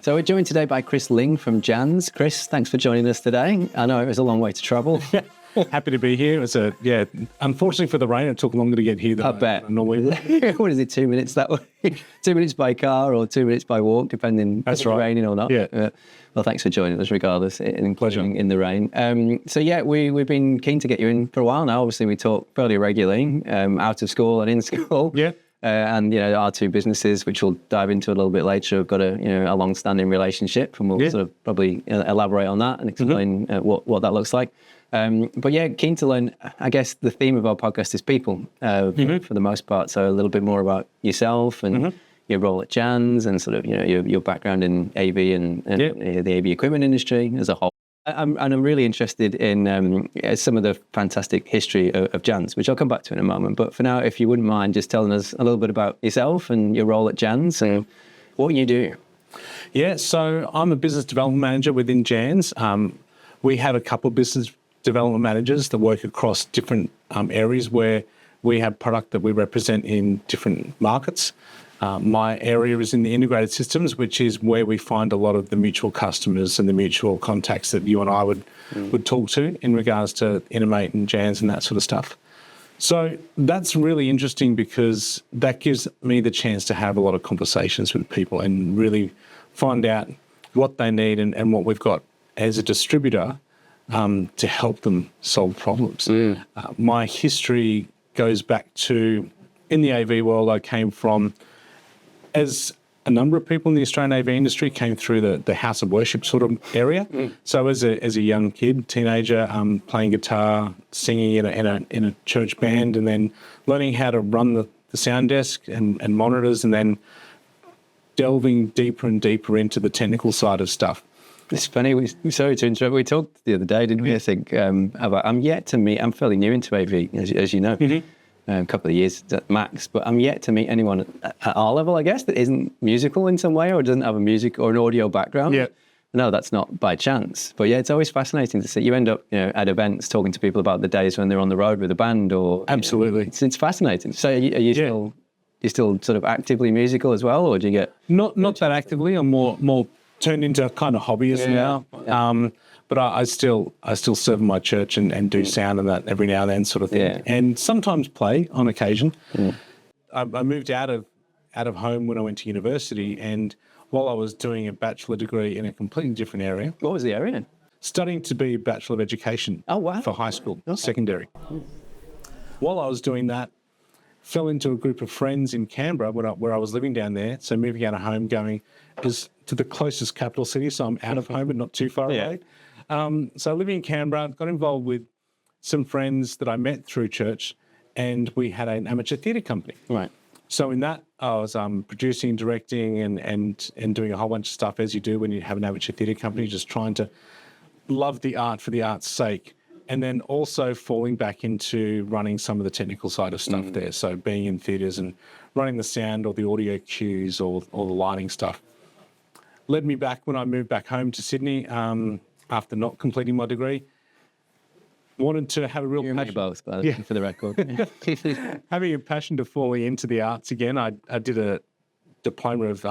So we're joined today by Chris Ling from Jands. Chris, thanks for joining us today. I know it was a long way to travel. Happy to be here. It was unfortunately for the rain, it took longer to get here than I bet. normally. What is it, 2 minutes that way? 2 minutes by car or 2 minutes by walk, depending if it's raining or not. Yeah. Well, thanks for joining us regardless, including Pleasure. in the rain. We've been keen to get you in for a while now. Obviously, we talk fairly regularly, out of school and in school. Yeah. Our two businesses, which we'll dive into a little bit later, have got a long-standing relationship, and we'll sort of probably elaborate on that and explain what that looks like. Keen to learn. I guess the theme of our podcast is people for the most part. So a little bit more about yourself and your role at Jands and sort of your background in AV and the AV equipment industry as a whole. I'm really interested in some of the fantastic history of Jands, which I'll come back to in a moment. But for now, if you wouldn't mind just telling us a little bit about yourself and your role at Jands and what you do. Yeah, so I'm a business development manager within Jands. We have a couple of business development managers that work across different areas where we have product that we represent in different markets. My area is in the integrated systems, which is where we find a lot of the mutual customers and the mutual contacts that you and I would talk to in regards to Innomate and Jands and that sort of stuff. So that's really interesting because that gives me the chance to have a lot of conversations with people and really find out what they need and what we've got as a distributor to help them solve problems. My history goes back to, in the AV world, I came from, as a number of people in the Australian AV industry came through the house of worship sort of area. So as a young kid, teenager, playing guitar, singing in a church band, and then learning how to run the sound desk and monitors, and then delving deeper and deeper into the technical side of stuff. It's funny. Sorry to interrupt. We talked the other day, didn't we? I think about. I'm fairly new into AV, as you know. A couple of years at max, but I'm yet to meet anyone at our level, I guess, that isn't musical in some way or doesn't have a music or an audio background. Yeah. No, that's not by chance. But yeah, it's always fascinating to see. You end up at events talking to people about the days when they're on the road with a band or... Absolutely. It's fascinating. So are you still sort of actively musical as well, or do you get... Not that actively. I'm more turned into kind of hobbyist now. Yeah. But I still serve in my church and do sound and that every now and then sort of thing, and sometimes play on occasion. I moved out of home when I went to university, and while I was doing a bachelor degree in a completely different area. What was the area? Studying to be a Bachelor of Education. Oh, wow. For high school, secondary. While I was doing that, fell into a group of friends in Canberra where I was living down there. So moving out of home, going to the closest capital city, so I'm out of home but not too far away. So living in Canberra, got involved with some friends that I met through church, and we had an amateur theatre company. Right. So in that, I was producing, directing, and doing a whole bunch of stuff, as you do when you have an amateur theatre company, just trying to love the art for the art's sake, and then also falling back into running some of the technical side of stuff there. So being in theatres and running the sound or the audio cues or the lighting stuff. Led me back when I moved back home to Sydney, after not completing my degree. Wanted to have a real passion. Both, for the record. Having a passion to falling into the arts again. I did a diploma of,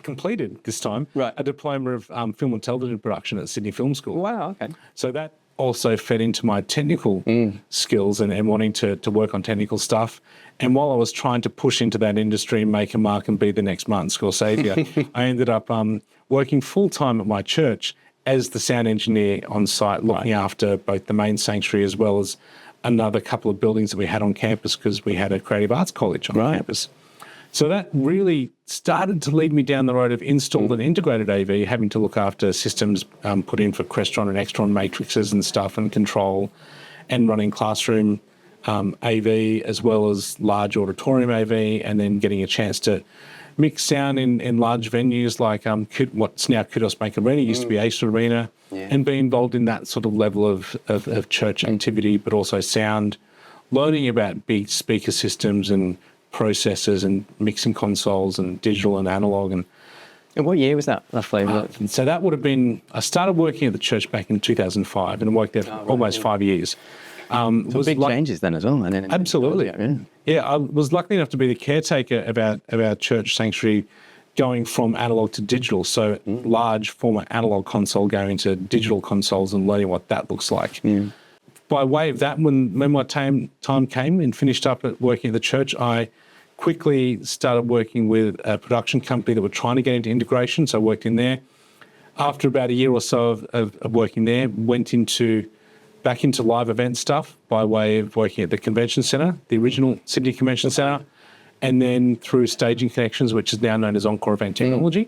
completed this time, a diploma of film and television production at Sydney Film School. Wow, okay. So that also fed into my technical skills and wanting to work on technical stuff. And while I was trying to push into that industry and make a mark and be the next Martin Scorsese, I ended up working full-time at my church as the sound engineer on site, looking after both the main sanctuary as well as another couple of buildings that we had on campus because we had a creative arts college on campus. So that really started to lead me down the road of installed and integrated AV, having to look after systems put in for Crestron and Extron matrices and stuff and control, and running classroom AV as well as large auditorium AV, and then getting a chance to mix sound in large venues like what's now Kudos Bank Arena, used to be Ace Arena, and be involved in that sort of level of church activity, but also sound, learning about big speaker systems and processors and mixing consoles and digital and analog. And what year was that, roughly? So that would have been, I started working at the church back in 2005 and worked there for almost 5 years. So big changes then as well. And then absolutely. Yeah, I was lucky enough to be the caretaker of our church sanctuary going from analog to digital. So large former analog console going into digital consoles and learning what that looks like. By way of that, when my time came and finished up at working at the church, I quickly started working with a production company that were trying to get into integration. So I worked in there. After about a year or so of working there, went back into live event stuff by way of working at the convention centre, the original Sydney Convention Centre, and then through Staging Connections, which is now known as Encore Event Technology.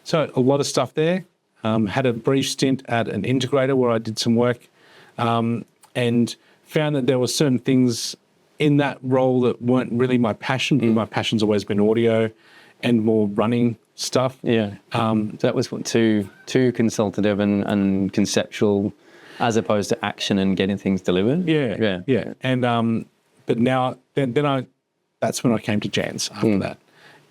So a lot of stuff there. Had a brief stint at an integrator where I did some work, and found that there were certain things in that role that weren't really my passion. My passion's always been audio and more running stuff. Yeah. That was what, too consultative and conceptual, as opposed to action and getting things delivered. Yeah. And but now that's when I came to Jands after that,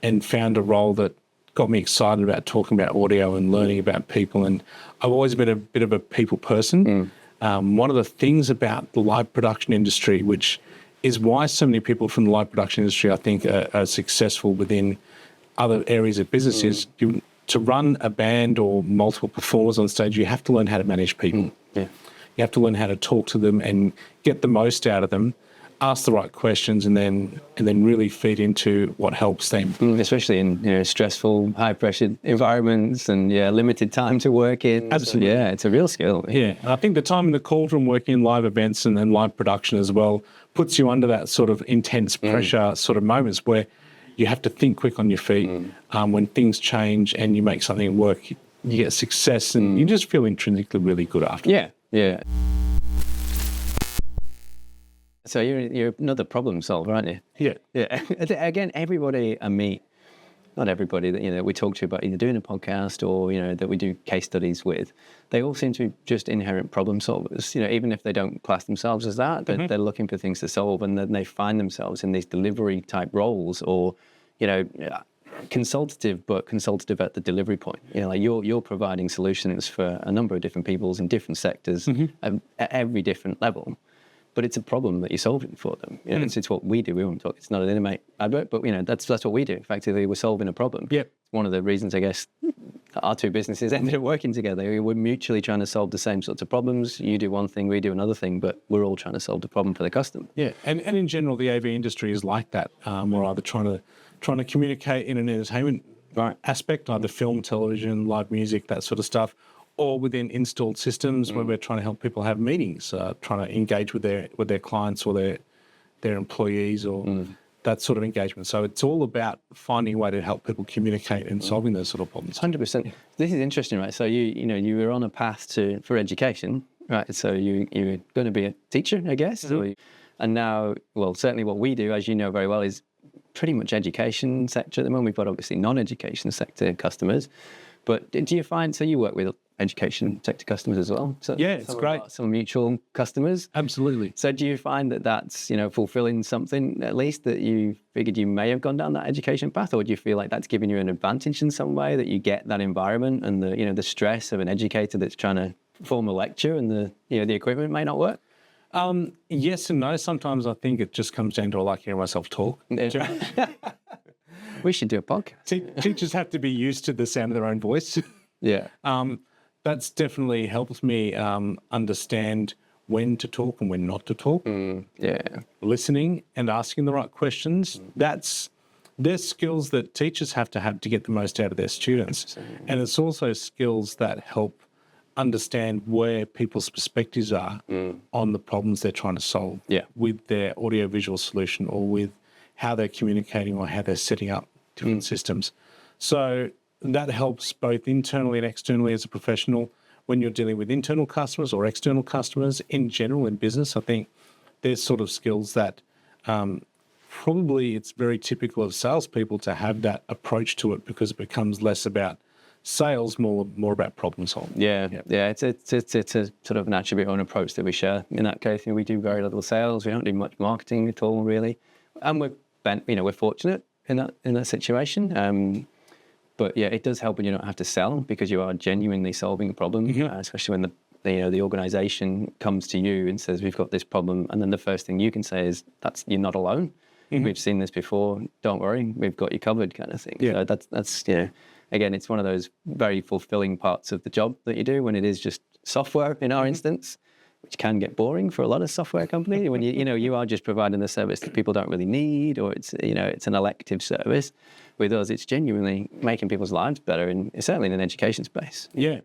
and found a role that got me excited about talking about audio and learning about people. And I've always been a bit of a people person. One of the things about the live production industry, which is why so many people from the live production industry, I think, are successful within other areas of business, is to run a band or multiple performers on stage, you have to learn how to manage people. Yeah. You have to learn how to talk to them and get the most out of them, ask the right questions, and then really feed into what helps them. Especially in stressful, high pressure environments and limited time to work in. Absolutely. So, it's a real skill. Yeah, and I think the time in the cauldron working in live events and then live production as well puts you under that sort of intense pressure sort of moments where you have to think quick on your feet. When things change and you make something work, you get success and you just feel intrinsically really good after. Yeah. So you're another problem solver, aren't you? Yeah. Again, everybody I meet, not everybody that we talk to about either doing a podcast or that we do case studies with, they all seem to be just inherent problem solvers. Even if they don't class themselves as that, they're looking for things to solve, and then they find themselves in these delivery type roles, or consultative, but consultative at the delivery point. Like you're providing solutions for a number of different peoples in different sectors at every different level. But it's a problem that you're solving for them. It's what we do. We won't talk. It's not an Innomate advert, but that's what we do. Effectively, we're solving a problem. Yep. It's one of the reasons, I guess, our two businesses ended up working together. We're mutually trying to solve the same sorts of problems. You do one thing, we do another thing, but we're all trying to solve the problem for the customer. Yeah, and in general, the AV industry is like that. We're either trying to communicate in an entertainment aspect, either film, television, live music, that sort of stuff, or within installed systems where we're trying to help people have meetings, trying to engage with their clients or their employees or that sort of engagement. So it's all about finding a way to help people communicate and solving those sort of problems. 100%. This is interesting, right? So you were on a path for education, right? So you were going to be a teacher, I guess. And now, well, certainly what we do, as you know very well, is pretty much education sector at the moment. We've got obviously non-education sector customers. But do you find, so you work with education sector customers as well? So yeah, it's great. Some mutual customers. Absolutely. So do you find that that's, fulfilling something at least that you figured you may have gone down that education path? Or do you feel like that's giving you an advantage in some way, that you get that environment and the stress of an educator that's trying to perform a lecture and the equipment may not work? Yes and no. Sometimes I think it just comes down to I like hearing myself talk. We should do a podcast. Teachers have to be used to the sound of their own voice. Yeah. That's definitely helped me understand when to talk and when not to talk. Listening and asking the right questions. They're skills that teachers have to get the most out of their students. Absolutely. And it's also skills that help understand where people's perspectives are on the problems they're trying to solve with their audiovisual solution or with how they're communicating or how they're setting up different systems. So that helps both internally and externally as a professional when you're dealing with internal customers or external customers in general in business. I think there's sort of skills that probably it's very typical of salespeople to have that approach to it, because it becomes less about sales, more about problem solving. Yeah. It's a sort of an attribute or an approach that we share. In that case, we do very little sales. We don't do much marketing at all, really, and we're fortunate in that situation. But it does help when you don't have to sell, because you are genuinely solving a problem, especially when the organisation comes to you and says, we've got this problem, and then the first thing you can say is you're not alone. we've seen this before. Don't worry, we've got you covered, kind of thing. Yeah. So that's again, it's one of those very fulfilling parts of the job that you do when it is just software in our instance, which can get boring for a lot of software companies when you are just providing the service that people don't really need, or it's an elective service. With us, it's genuinely making people's lives better, and certainly in an education space. Yeah.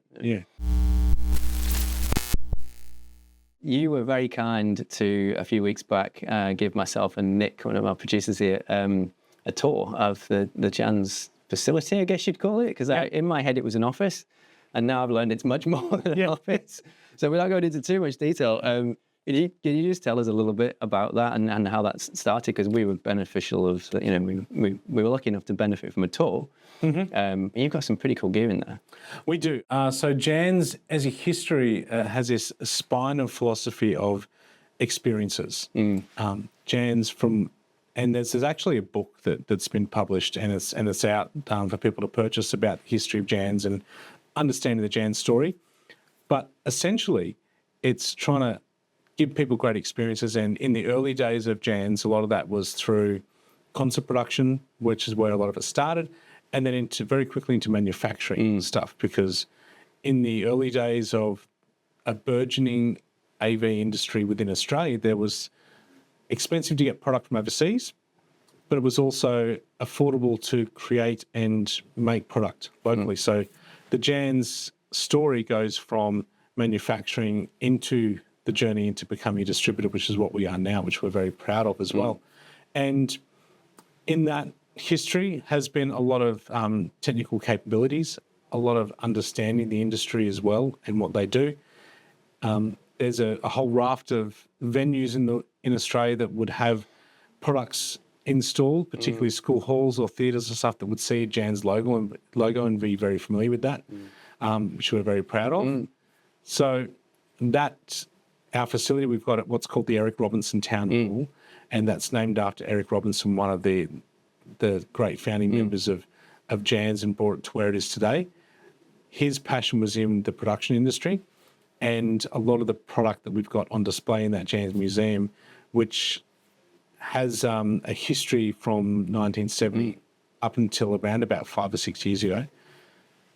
You were very kind to, a few weeks back, give myself and Nick, one of our producers here, a tour of the Jands facility, I guess you'd call it, because in my head it was an office, and now I've learned it's much more than an office. So without going into too much detail, can you just tell us a little bit about that and how that started? Because we were beneficial of, we were lucky enough to benefit from a tour. You've got some pretty cool gear in there. We do. So Jands, as a history, has this spine of philosophy of experiences. Jands and there's actually a book that's been published, and it's out for people to purchase about the history of Jands and understanding the Jands story. But essentially, it's trying to give people great experiences. And in the early days of Jands, a lot of that was through concert production, which is where a lot of it started, and then very quickly into manufacturing stuff, because in the early days of a burgeoning AV industry within Australia, there was expensive to get product from overseas, but it was also affordable to create and make product locally. So the Jands story goes from manufacturing into the journey into becoming a distributor, which is what we are now, which we're very proud of as well. And in that history has been a lot of technical capabilities, a lot of understanding the industry as well and what they do. There's a whole raft of venues in Australia that would have products installed, particularly school halls or theatres and stuff, that would see a Jands logo and be very familiar with that, which we're very proud of. So that's our facility. We've got what's called the Eric Robinson Town Hall, and that's named after Eric Robinson, one of the great founding members of Jands, and brought it to where it is today. His passion was in the production industry, and a lot of the product that we've got on display in that Jands Museum, which has a history from 1970 up until around about 5 or 6 years ago,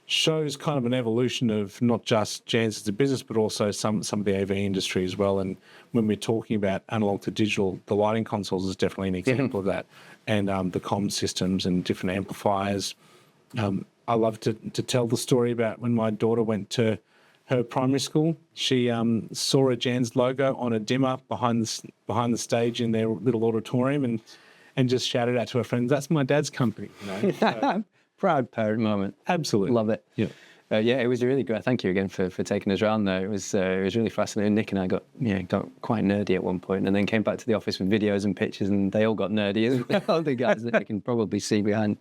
shows kind of an evolution of not just Jands as a business, but also some of the AV industry as well. And when we're talking about analog to digital, the lighting consoles is definitely an example of that, and the comm systems and different amplifiers. I love to tell the story about when my daughter went to her primary school. She saw a Jands logo on a dimmer behind the stage in their little auditorium, and just shouted out to her friends, "That's my dad's company." So, Proud parent moment. Absolutely. Love it. Yeah. It was really great. Thank you again for taking us around there. It was really fascinating. Nick and I got quite nerdy at one point, and then came back to the office with videos and pictures, and they all got nerdy as well. The guys that you can probably see behind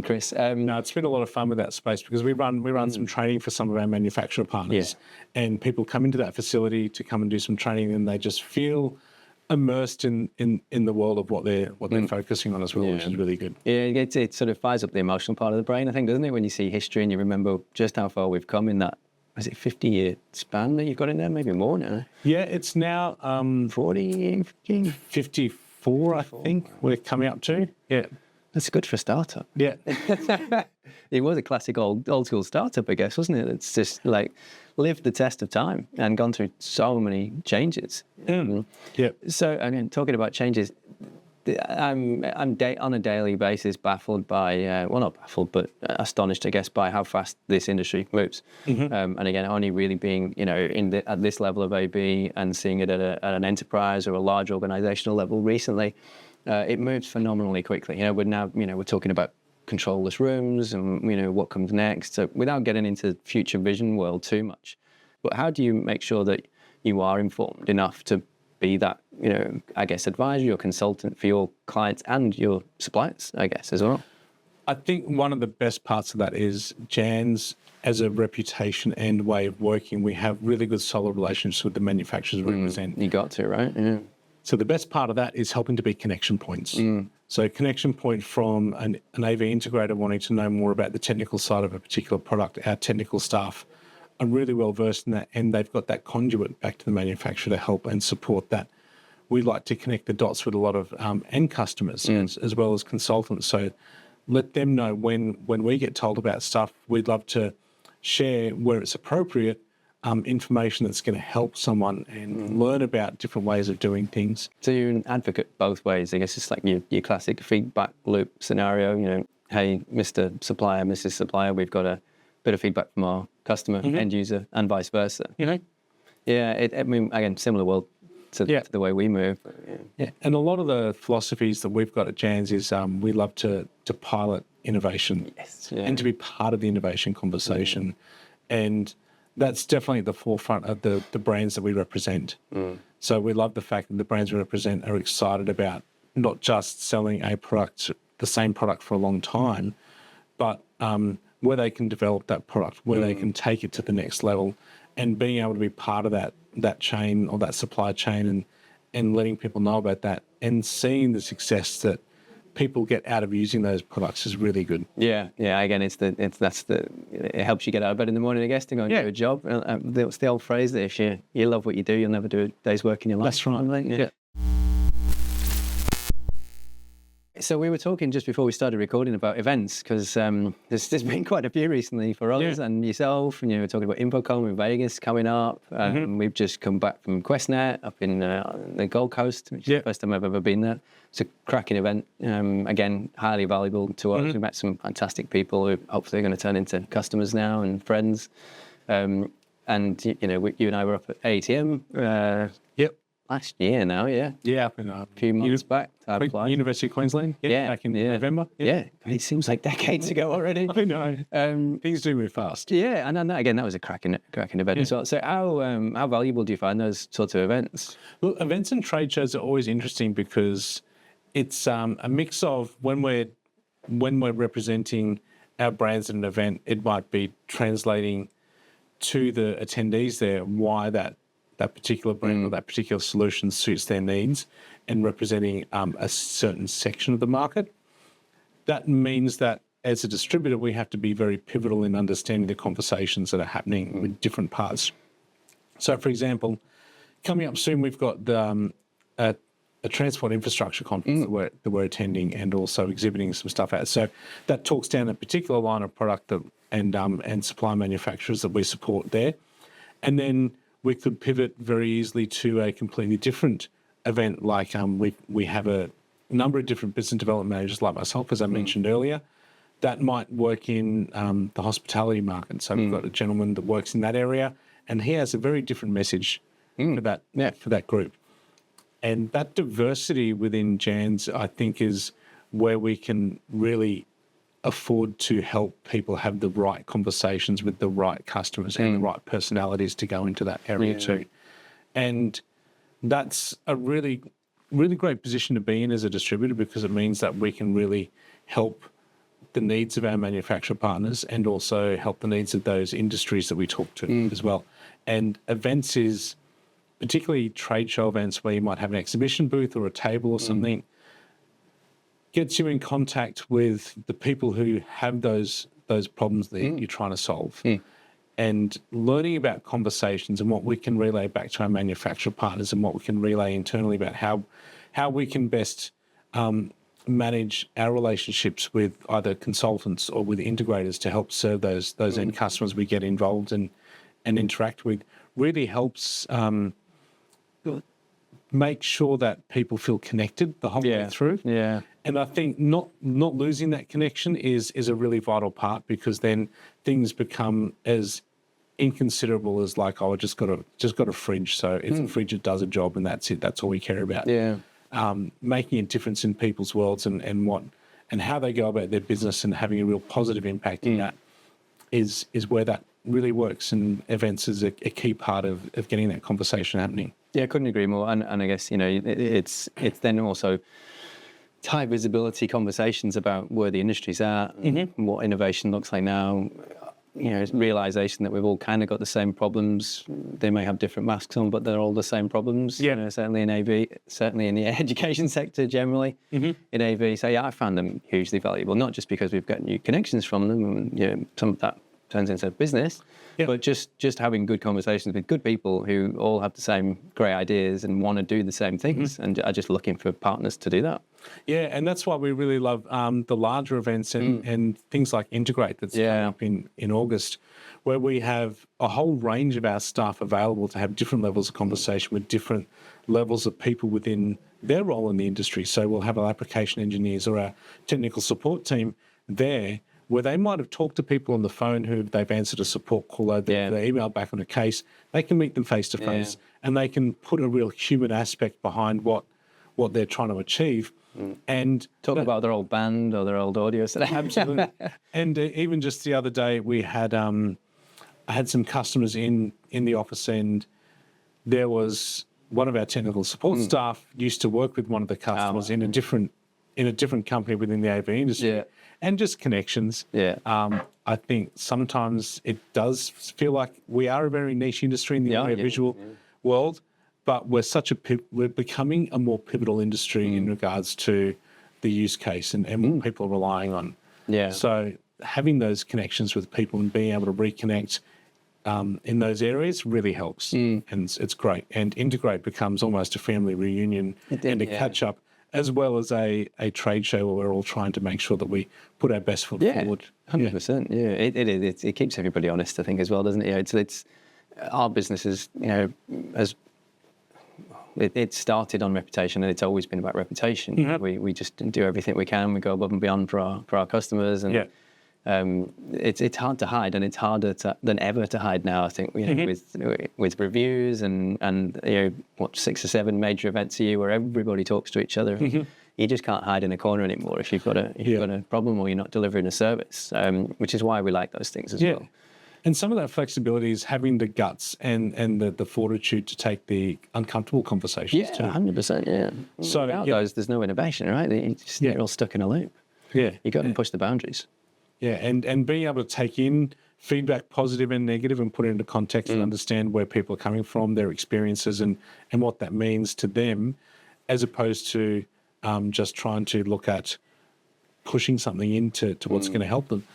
Chris. No, it's been a lot of fun with that space, because we run some training for some of our manufacturer partners, and people come into that facility to come and do some training, and they just feel immersed in the world of what they're focusing on as well, which is really good. Yeah, it sort of fires up the emotional part of the brain, I think, doesn't it? When you see history and you remember just how far we've come in that, is it 50-year span that you've got in there? Maybe more now. Yeah, it's now 40, 54, I think we're coming up to. Yeah. That's good for a startup. Yeah. It was a classic old school startup, I guess, wasn't it? It's just like lived the test of time and gone through so many changes. Yeah. So, I mean, talking about changes, I'm on a daily basis baffled by, well, not baffled, but astonished, I guess, by how fast this industry moves. And again, only really being, at this level of AB and seeing it at an enterprise or a large organizational level recently, it moves phenomenally quickly. We're now, we're talking about controlless rooms and, what comes next. So without getting into future vision world too much, but how do you make sure that you are informed enough to be that, I guess, advisor or consultant for your clients and your suppliers, I guess, as well? I think one of the best parts of that is Jands, as a reputation and way of working, we have really good solid relationships with the manufacturers we represent. You got to, right? Yeah. So the best part of that is helping to be connection points. So connection point from an AV integrator wanting to know more about the technical side of a particular product. Our technical staff are really well versed in that, and they've got that conduit back to the manufacturer to help and support that we like to connect the dots with a lot of end customers as well as consultants. So let them know when we get told about stuff, we'd love to share where it's appropriate information that's going to help someone and learn about different ways of doing things. So you're an advocate both ways. I guess it's like your classic feedback loop scenario. You know, hey, Mr. Supplier, Mrs. Supplier, we've got a bit of feedback from our customer, end user, and vice versa. You know? Yeah, I mean, again, similar world to the way we move. Yeah, and a lot of the philosophies that we've got at Jands is we love to pilot innovation and to be part of the innovation conversation. And that's definitely at the forefront of the brands that we represent. So we love the fact that the brands we represent are excited about not just selling a product, the same product for a long time, but where they can develop that product, where they can take it to the next level, and being able to be part of that chain or that supply chain and letting people know about that and seeing the success that people get out of using those products is really good. Yeah. Again, it helps you get out of bed in the morning, I guess, to go and do a job. It's the old phrase that if you love what you do, you'll never do a day's work in your life. That's right. Yeah. So we were talking just before we started recording about events, because there's been quite a few recently for us and yourself. And you were talking about InfoComm in Vegas coming up. We've just come back from QuestNet up in the Gold Coast, which is the first time I've ever been there. It's a cracking event. Again, highly valuable to us. We met some fantastic people who hopefully are going to turn into customers now and friends. And you and I were up at ATM. Last year now, up in a few months back. University of Queensland, back in November. Yeah, it seems like decades ago already. I know. Things do move fast. Yeah, and again, that was a cracking event as well. So how valuable do you find those sorts of events? Well, events and trade shows are always interesting because it's a mix of when we're representing our brands at an event, it might be translating to the attendees there why that particular brand or that particular solution suits their needs and representing a certain section of the market. That means that as a distributor, we have to be very pivotal in understanding the conversations that are happening with different parts. So, for example, coming up soon, we've got a transport infrastructure conference that we're attending and also exhibiting some stuff at. So that talks down a particular line of product and supply manufacturers that we support there. And then we could pivot very easily to a completely different event, like we have a number of different business development managers like myself, as I mentioned earlier, that might work in the hospitality market. So we've got a gentleman that works in that area, and he has a very different message for that group. And that diversity within Jands, I think, is where we can really afford to help people have the right conversations with the right customers and the right personalities to go into that area too. And that's a really, really great position to be in as a distributor, because it means that we can really help the needs of our manufacturer partners and also help the needs of those industries that we talk to as well. And events is particularly trade show events where you might have an exhibition booth or a table or something, gets you in contact with the people who have those problems that you're trying to solve. And learning about conversations and what we can relay back to our manufacturer partners and what we can relay internally about how we can best manage our relationships with either consultants or with integrators to help serve those end customers we get involved and interact with really helps make sure that people feel connected the whole way through. Yeah. And I think not losing that connection is a really vital part, because then things become as inconsiderable as like, oh, I just got a fridge, so it's a fridge that does a job and that's it. That's all we care about. Yeah. Making a difference in people's worlds and how they go about their business and having a real positive impact in that is where that really works. And events is a key part of getting that conversation happening. Yeah, I couldn't agree more. And I guess, it's then also high visibility conversations about where the industry's at, what innovation looks like now. Realization that we've all kind of got the same problems. They may have different masks on, but they're all the same problems. Yeah. Certainly in AV, certainly in the education sector generally in AV. So I found them hugely valuable, not just because we've got new connections from them, and some of that turns into business. Yep. But just having good conversations with good people who all have the same great ideas and want to do the same things and are just looking for partners to do that. Yeah, and that's why we really love the larger events and things like Integrate that's coming up in August, where we have a whole range of our staff available to have different levels of conversation with different levels of people within their role in the industry. So we'll have our application engineers or our technical support team there, where they might have talked to people on the phone who they've answered a support call, or they emailed back on a case. They can meet them face to face, and they can put a real human aspect behind what they're trying to achieve. And talk about their old band or their old audio set. Absolutely. And even just the other day, we had I had some customers in the office, and there was one of our technical support staff used to work with one of the customers in a different company within the AV industry, and just connections. I think sometimes it does feel like we are a very niche industry in the audiovisual world, but we're becoming a more pivotal industry in regards to the use case and what people are relying on. So having those connections with people and being able to reconnect in those areas really helps, and it's great. And Integrate becomes almost a family reunion and a catch up, as well as a trade show where we're all trying to make sure that we put our best foot forward. 100%. It keeps everybody honest, I think, as well, doesn't it? It's our business is, it started on reputation, and it's always been about reputation. We just do everything we can. We go above and beyond for our customers, and it's hard to hide, and it's harder than ever to hide now. I think with reviews and 6 or 7 major events a year where everybody talks to each other. You just can't hide in a corner anymore if you've got a problem or you're not delivering a service, which is why we like those things as well. And some of that flexibility is having the guts and the fortitude to take the uncomfortable conversations too. 100%, So nowadays, there's no innovation, right? You're all stuck in a loop. You got to push the boundaries. And being able to take in feedback, positive and negative, and put it into context and understand where people are coming from, their experiences, and what that means to them, as opposed to just trying to look at pushing something into what's going to help them.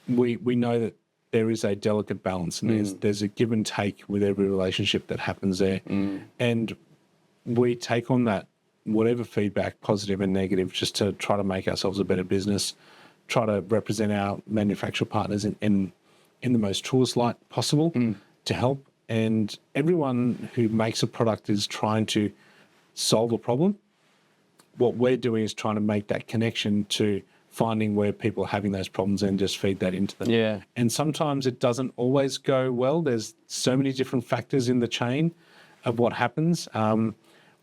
We know that there is a delicate balance, and there's a give and take with every relationship that happens there. And we take on that, whatever feedback, positive and negative, just to try to make ourselves a better business, try to represent our manufacturer partners in the most truest light possible to help. And everyone who makes a product is trying to solve a problem. What we're doing is trying to make that connection to finding where people are having those problems and just feed that into them. And sometimes it doesn't always go well. There's so many different factors in the chain of what happens,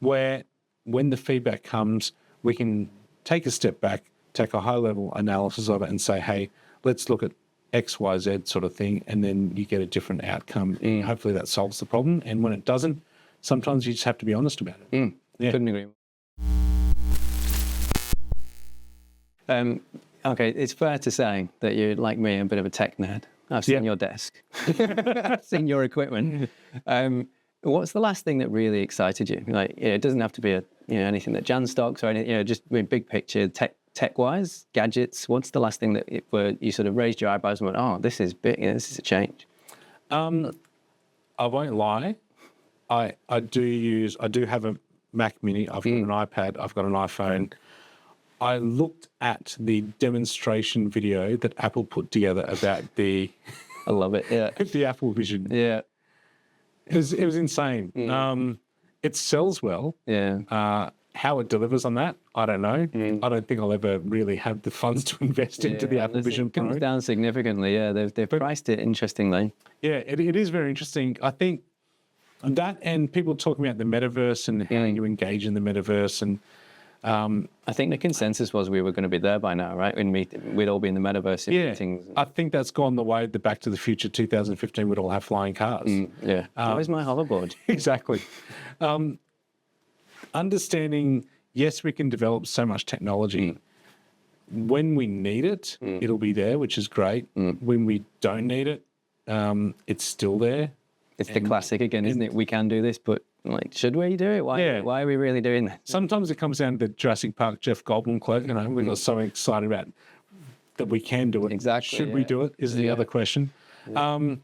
where when the feedback comes, we can take a step back, take a high-level analysis of it and say, hey, let's look at X, Y, Z sort of thing, and then you get a different outcome. Hopefully that solves the problem. And when it doesn't, sometimes you just have to be honest about it. Couldn't agree more. Okay, it's fair to say that you're like me, a bit of a tech nerd. I've seen your desk. I've seen your equipment. What's the last thing that really excited you? Like, it doesn't have to be anything that Jands stocks or anything. Just big picture, tech-wise, gadgets. What's the last thing that where you sort of raised your eyebrows and went, "Oh, this is big. This is a change." I won't lie. I do have a Mac Mini. I've got an iPad. I've got an iPhone. I looked at the demonstration video that Apple put together about the I love it. the Apple Vision. It was insane. It sells well. How it delivers on that, I don't know. I don't think I'll ever really have the funds to invest into the Apple Vision Pro. It comes down significantly. They've priced it interestingly. It is very interesting. I think that, and people talking about the metaverse and how you engage in the metaverse, and I think the consensus was we were going to be there by now, right? We'd all be in the metaverse in meetings. I think that's gone the way the Back to the Future 2015 would all have flying cars. Where's my hoverboard? Exactly. Understanding, yes, we can develop so much technology. When we need it, it'll be there, which is great. When we don't need it, it's still there. It's the classic again, isn't it? We can do this, but like, should we do it? Why are we really doing that? Sometimes it comes down to the Jurassic Park Jeff Goldblum quote. We got so excited about that we can do it. Exactly. Should we do it is the other question. And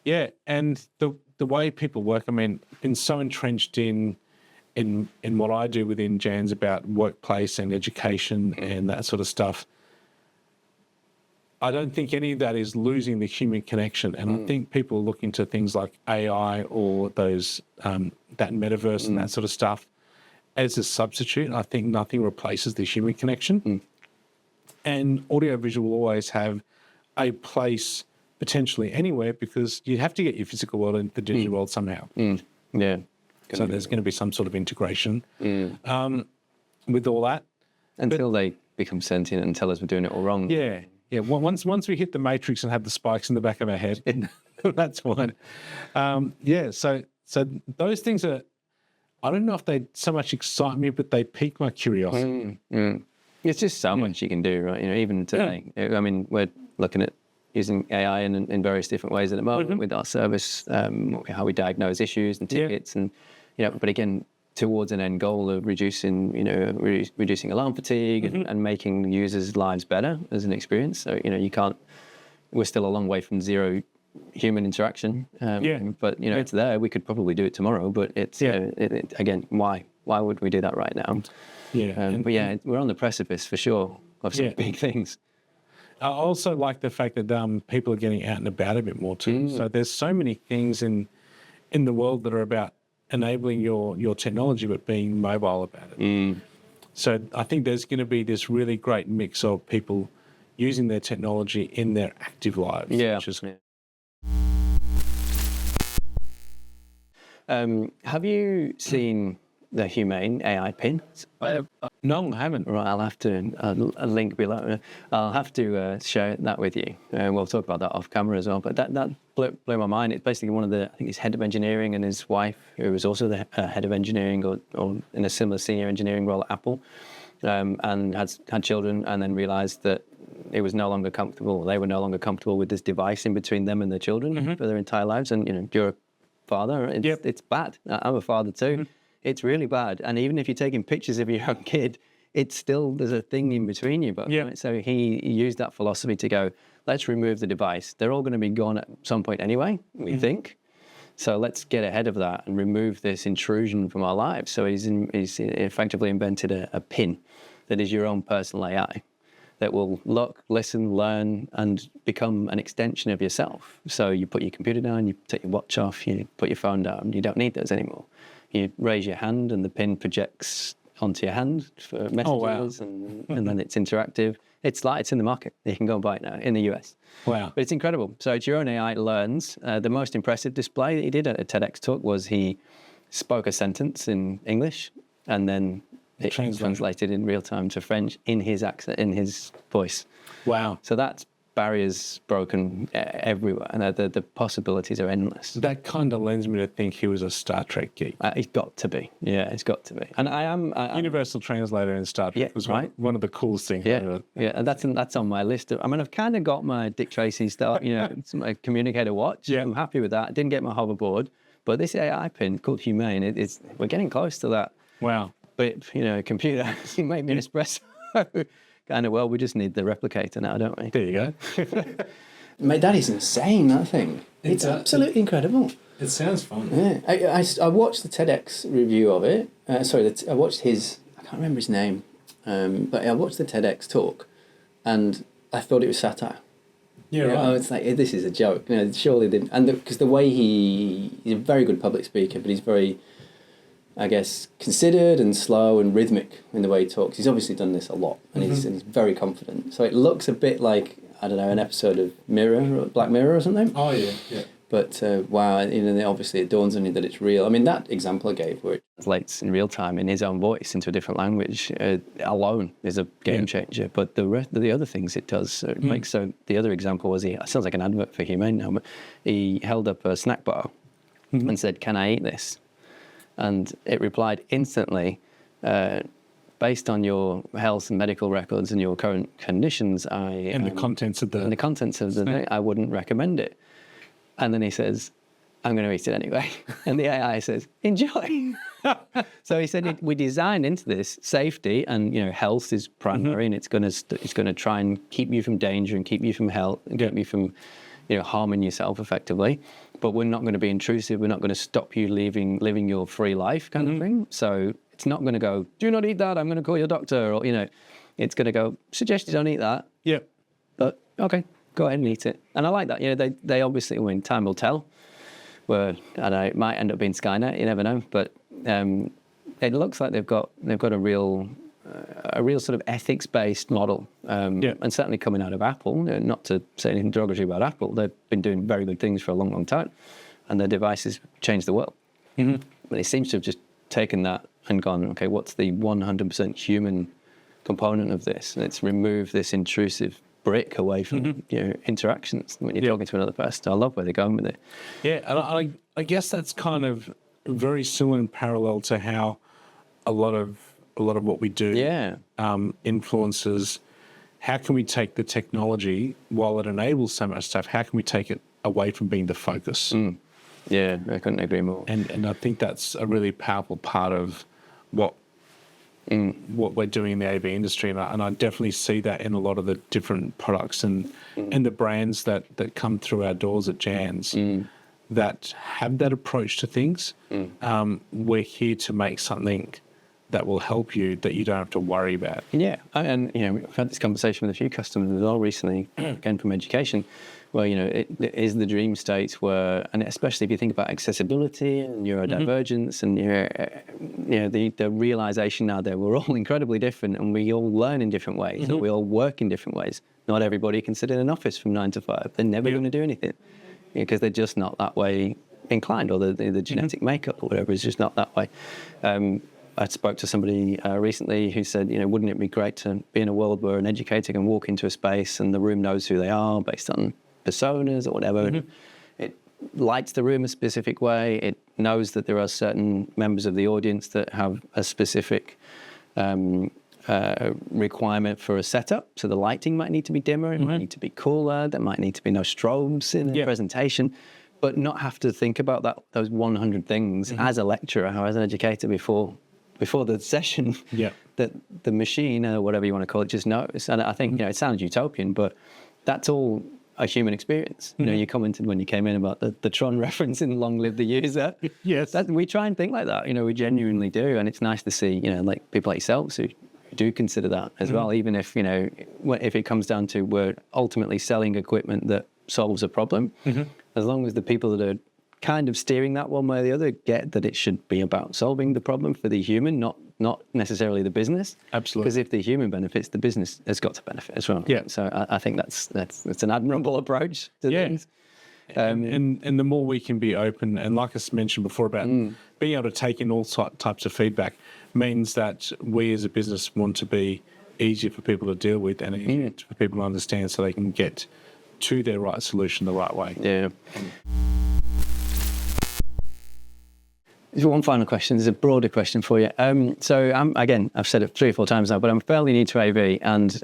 the way people work, I mean, been so entrenched in what I do within Jands about workplace and education and that sort of stuff. I don't think any of that is losing the human connection. And I think people look into things like AI or those that metaverse and that sort of stuff as a substitute. I think nothing replaces the human connection. And audiovisual will always have a place potentially anywhere because you have to get your physical world into the digital world somehow. Yeah. So there's going to be some sort of integration with all that. Until they become sentient and tell us we're doing it all wrong. Yeah. Yeah, once we hit the matrix and have the spikes in the back of our head, that's fine. So those things are, I don't know if they so much excite me, but they pique my curiosity. It's just so much you can do, right? Even today. I mean, we're looking at using AI in various different ways at the moment with our service, how we diagnose issues and tickets, and but again, towards an end goal of reducing alarm fatigue and making users' lives better as an experience. So we're still a long way from zero human interaction. But it's there. We could probably do it tomorrow, but it's again, why would we do that right now? But we're on the precipice for sure of some big things. I also like the fact that people are getting out and about a bit more too. So there's so many things in the world that are about enabling your technology, but being mobile about it. So I think there's going to be this really great mix of people using their technology in their active lives. Have you seen the Humane AI pin? No, I haven't. Right, I'll have to, a link below. I'll have to share that with you. We'll talk about that off camera as well. But that blew my mind. It's basically one of I think he's head of engineering, and his wife, who was also the head of engineering or in a similar senior engineering role at Apple, and had children, and then realized that it was no longer comfortable. They were no longer comfortable with this device in between them and their children for their entire lives. And, you're a father. It's bad. I'm a father too. It's really bad. And even if you're taking pictures of your own kid, it's still, there's a thing in between you. Right? So he used that philosophy to go, let's remove the device. They're all going to be gone at some point anyway, we think. So let's get ahead of that and remove this intrusion from our lives. So he's effectively invented a pin that is your own personal AI that will look, listen, learn, and become an extension of yourself. So you put your computer down, you take your watch off, you put your phone down, you don't need those anymore. You raise your hand and the pin projects onto your hand for messages, and then it's interactive. It's in the market. You can go and buy it now in the US. Wow. But it's incredible. So it's your own AI, it learns. The most impressive display that he did at a TEDx talk was he spoke a sentence in English and then it translated in real time to French in his accent, in his voice. Wow. So that's barriers broken everywhere, and the possibilities are endless. That kind of lends me to think he was a Star Trek geek. It's got to be. Yeah, it's got to be. And I am... Universal translator in Star Trek was one of the coolest things. And that's on my list. I've kind of got my Dick Tracy stuff, my communicator watch. I'm happy with that. I didn't get my hoverboard, but this AI pin called Humane, we're getting close to that. Wow. But, computer, you make me an espresso. Kind of, we just need the replicator now, don't we? There you go. Mate, that is insane, that thing. It's absolutely incredible. It sounds fun. Yeah. I watched the TEDx review of it. I watched his, I can't remember his name, but I watched the TEDx talk and I thought it was satire. Yeah, right. Oh, it's like, this is a joke. Surely didn't. And because the way he's a very good public speaker, but he's very, I guess, considered and slow and rhythmic in the way he talks. He's obviously done this a lot, and he's very confident. So it looks a bit like, I don't know, an episode of Black Mirror or something. Oh, yeah. But wow, obviously it dawns on you that it's real. I mean, that example I gave where it translates in real time in his own voice into a different language alone is a game changer. But the rest of the other things it does makes so. The other example was it sounds like an advert for Humane now, but he held up a snack bar and said, "Can I eat this?" And it replied instantly, based on your health and medical records and your current conditions, the contents of the thing, I wouldn't recommend it. And then he says, I'm going to eat it anyway. And the AI says, enjoy. So he said we designed into this safety, and health is primary, and it's going to try and keep you from danger and keep you from health and keep you from harming yourself effectively. But we're not going to be intrusive. We're not going to stop you living your free life kind of thing. So it's not going to go, do not eat that, I'm going to call your doctor, or it's going to go, suggest you don't eat that. Yeah. But okay, go ahead and eat it. And I like that. They obviously, time will tell. Where I don't know, it might end up being Skynet. You never know. But it looks like they've got a real sort of ethics-based model. And certainly coming out of Apple. Not to say anything derogatory about Apple, they've been doing very good things for a long, long time, and their devices changed the world. But it seems to have just taken that and gone, okay, what's the 100% human component of this? Let's remove this intrusive brick away from interactions when you're talking to another person. I love where they're going with it. Yeah, and I guess that's kind of very similar and parallel to how a lot of what we do influences. How can we take the technology, while it enables so much stuff, how can we take it away from being the focus? Yeah, I couldn't agree more. And I think that's a really powerful part of what we're doing in the AV industry, and I definitely see that in a lot of the different products and the brands that come through our doors at Jands that have that approach to things. We're here to make something that will help you, that you don't have to worry about. Yeah, and we've had this conversation with a few customers as well recently, again from education, where it is the dream state where, and especially if you think about accessibility and neurodivergence and the realization now that we're all incredibly different and we all learn in different ways, and we all work in different ways. Not everybody can sit in an office from 9 to 5. They're never going to do anything because they're just not that way inclined, or the genetic makeup or whatever is just not that way. I spoke to somebody recently who said, wouldn't it be great to be in a world where an educator can walk into a space and the room knows who they are based on personas or whatever. It lights the room a specific way. It knows that there are certain members of the audience that have a specific requirement for a setup. So the lighting might need to be dimmer. It might need to be cooler. There might need to be no strobes in the presentation. But not have to think about those 100 things as a lecturer or as an educator before the session, that the machine or whatever you want to call it just knows. And I think it sounds utopian, but that's all a human experience. You commented when you came in about the Tron reference in Long Live the User. Yes, we try and think like that. We genuinely do, and it's nice to see like people like yourselves who do consider that as well. Even if if it comes down to we're ultimately selling equipment that solves a problem, as long as the people that are kind of steering that one way or the other get that it should be about solving the problem for the human, not necessarily the business. Absolutely. Because if the human benefits, the business has got to benefit as well. Yeah. So I think that's an admirable approach to things. And the more we can be open, and like I mentioned before about being able to take in all types of feedback, means that we as a business want to be easier for people to deal with and easier for people to understand, so they can get to their right solution the right way. Yeah. There's one final question. There's a broader question for you. So I've said it 3 or 4 times now, but I'm fairly new to AV, and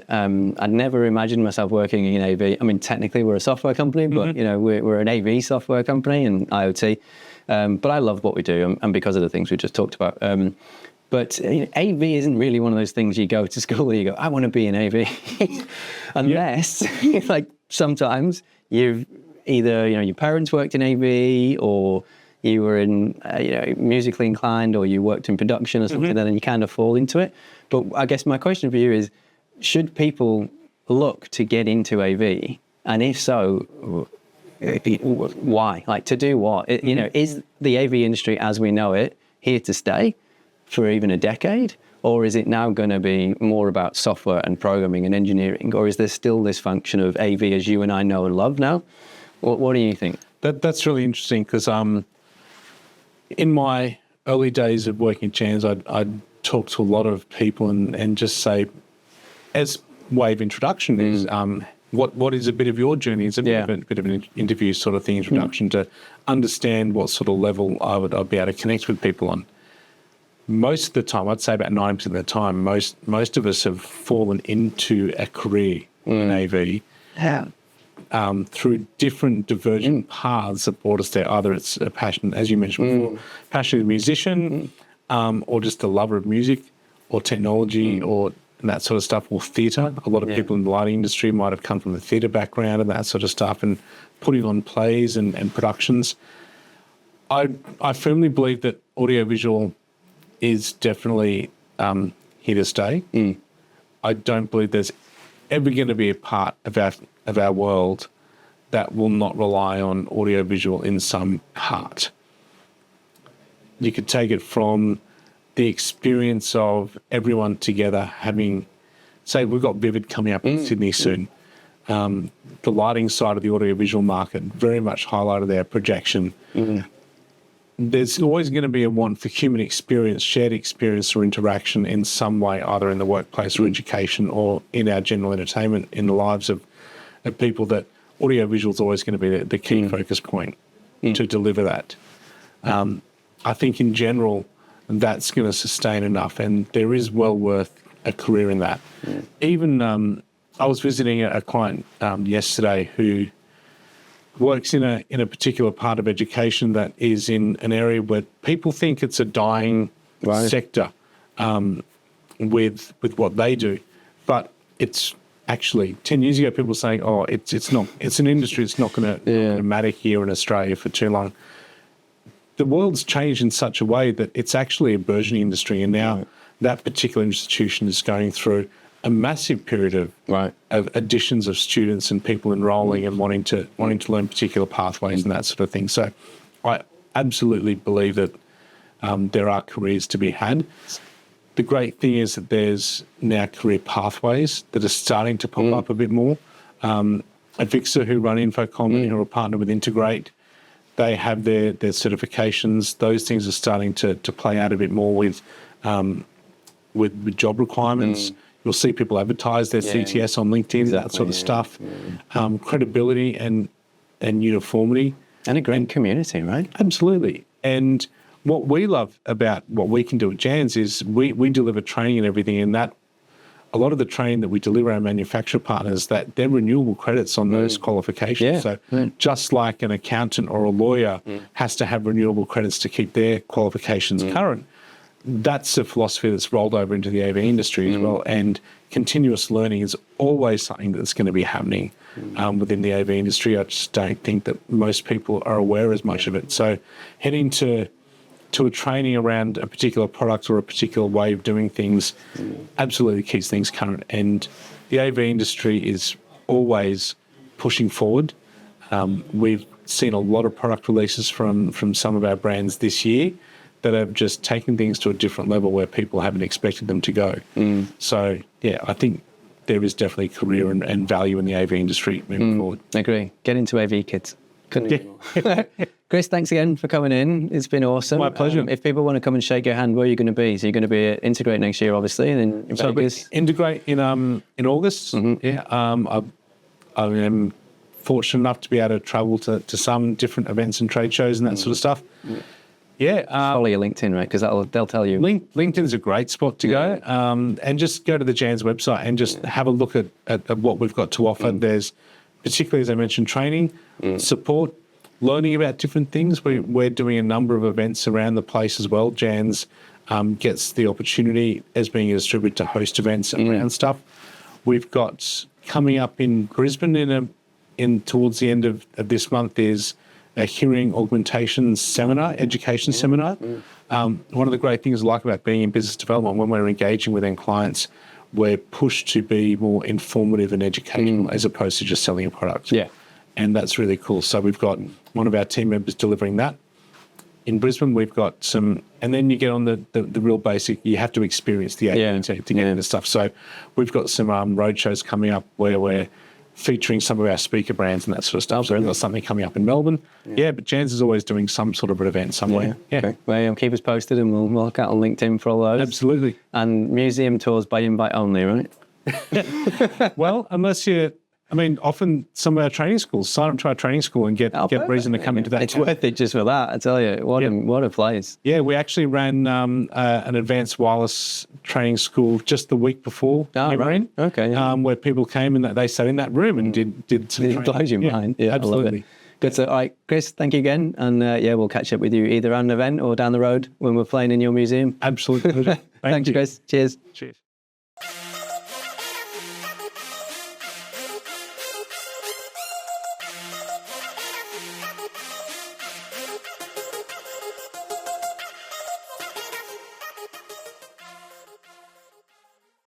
I'd never imagined myself working in AV. I mean, technically we're a software company, but we're an AV software company and IoT. But I love what we do, and because of the things we just talked about. But AV isn't really one of those things you go to school where you go, I want to be in AV, unless like sometimes you've either your parents worked in AV, or you were in musically inclined, or you worked in production or something, and you kind of fall into it. But I guess my question for you is, should people look to get into AV, and if so, why? Like, to do what? Is the AV industry as we know it here to stay for even a decade, or is it now going to be more about software and programming and engineering, or is there still this function of AV as you and I know and love now? What do you think? That's really interesting, because in my early days of working at Jands, I'd talk to a lot of people and just say, as way of introduction, is what is a bit of your journey? It's a bit of an interview sort of thing, introduction to understand what sort of level I'd be able to connect with people on. Most of the time, I'd say about 90% of the time, most of us have fallen into a career in AV. Through different divergent paths that brought us there. Either it's a passion, as you mentioned before, passionate musician, or just a lover of music or technology or that sort of stuff, or theatre. A lot of people in the lighting industry might have come from the theatre background and that sort of stuff, and putting on plays and productions. I firmly believe that audiovisual is definitely here to stay. I don't believe there's ever going to be a part of our world that will not rely on audiovisual in some part. You could take it from the experience of everyone together having, say, we've got Vivid coming up in Sydney soon. The lighting side of the audiovisual market very much highlighted their projection. There's always going to be a want for human experience, shared experience or interaction in some way, either in the workplace or education or in our general entertainment, in the lives of people, that audiovisual is always going to be the key focus point to deliver that. I think in general, that's going to sustain enough, and there is well worth a career in that. Even I was visiting a client yesterday who works in a particular part of education that is in an area where people think it's a dying sector with what they do, but it's actually 10 years ago people were saying, oh, it's not, it's an industry, it's not going to matter here in Australia for too long. The world's changed in such a way that it's actually a burgeoning industry, and now that particular institution is going through a massive period of additions of students and people enrolling and wanting to learn particular pathways and that sort of thing. So I absolutely believe that there are careers to be had. The great thing is that there's now career pathways that are starting to pop up a bit more. At Vixer, who run Infocom and who are partnered with Integrate, they have their certifications. Those things are starting to play out a bit more with job requirements. You'll see people advertise their CTS on LinkedIn, that sort of stuff. Credibility and uniformity. And a great community, right? Absolutely. And what we love about what we can do at Jands is we deliver training and everything, and that a lot of the training that we deliver our manufacturer partners, that they're renewable credits on those qualifications. So just like an accountant or a lawyer has to have renewable credits to keep their qualifications current, that's a philosophy that's rolled over into the AV industry as well. And continuous learning is always something that's going to be happening within the AV industry. I just don't think that most people are aware as much of it. So heading to a training around a particular product or a particular way of doing things absolutely keeps things current. And the AV industry is always pushing forward. We've seen a lot of product releases from some of our brands this year that have just taken things to a different level where people haven't expected them to go. So, yeah, I think there is definitely career and value in the AV industry moving forward. I agree. Get into AV, kids. Couldn't agree more. Chris, thanks again for coming in. It's been awesome. My pleasure. If people want to come and shake your hand, where are you going to be? So you're going to be at Integrate next year, obviously, and then in Vegas. Integrate in August. Yeah, I am fortunate enough to be able to travel to some different events and trade shows and that sort of stuff. Yeah. Follow your LinkedIn, right? Because they'll tell you. LinkedIn's a great spot to go. And just go to the Jands website and just have a look at what we've got to offer. There's, particularly as I mentioned, training, support, learning about different things. We're doing a number of events around the place as well. Jands gets the opportunity as being a distributor to host events around stuff. We've got coming up in Brisbane in towards the end of this month is a hearing augmentation seminar, education seminar. One of the great things I like about being in business development, when we're engaging with end clients, we're pushed to be more informative and educational as opposed to just selling a product. Yeah. And that's really cool. So we've got one of our team members delivering that. In Brisbane, we've got some, and then you get on the real basic, you have to experience the AV to get into stuff. So we've got some road shows coming up where we're featuring some of our speaker brands and that sort of stuff. So we've got something coming up in Melbourne. Yeah, but Jands is always doing some sort of an event somewhere. Yeah. Okay. Well, keep us posted and we'll look out on LinkedIn for all those. Absolutely. And museum tours by invite only, right? Well, unless often some of our training schools, sign up to our training school and get reason to come into that. It's worth it just for that, I tell you. What a place. Yeah, we actually ran an advanced wireless training school just the week before we were in. Okay. Yeah. Where people came and they sat in that room and did some training. It blows your mind. Yeah, absolutely. Good. So, all right, Chris, thank you again. And yeah, we'll catch up with you either at an event or down the road when we're playing in your museum. Absolutely. Thanks, Chris. Cheers. Cheers.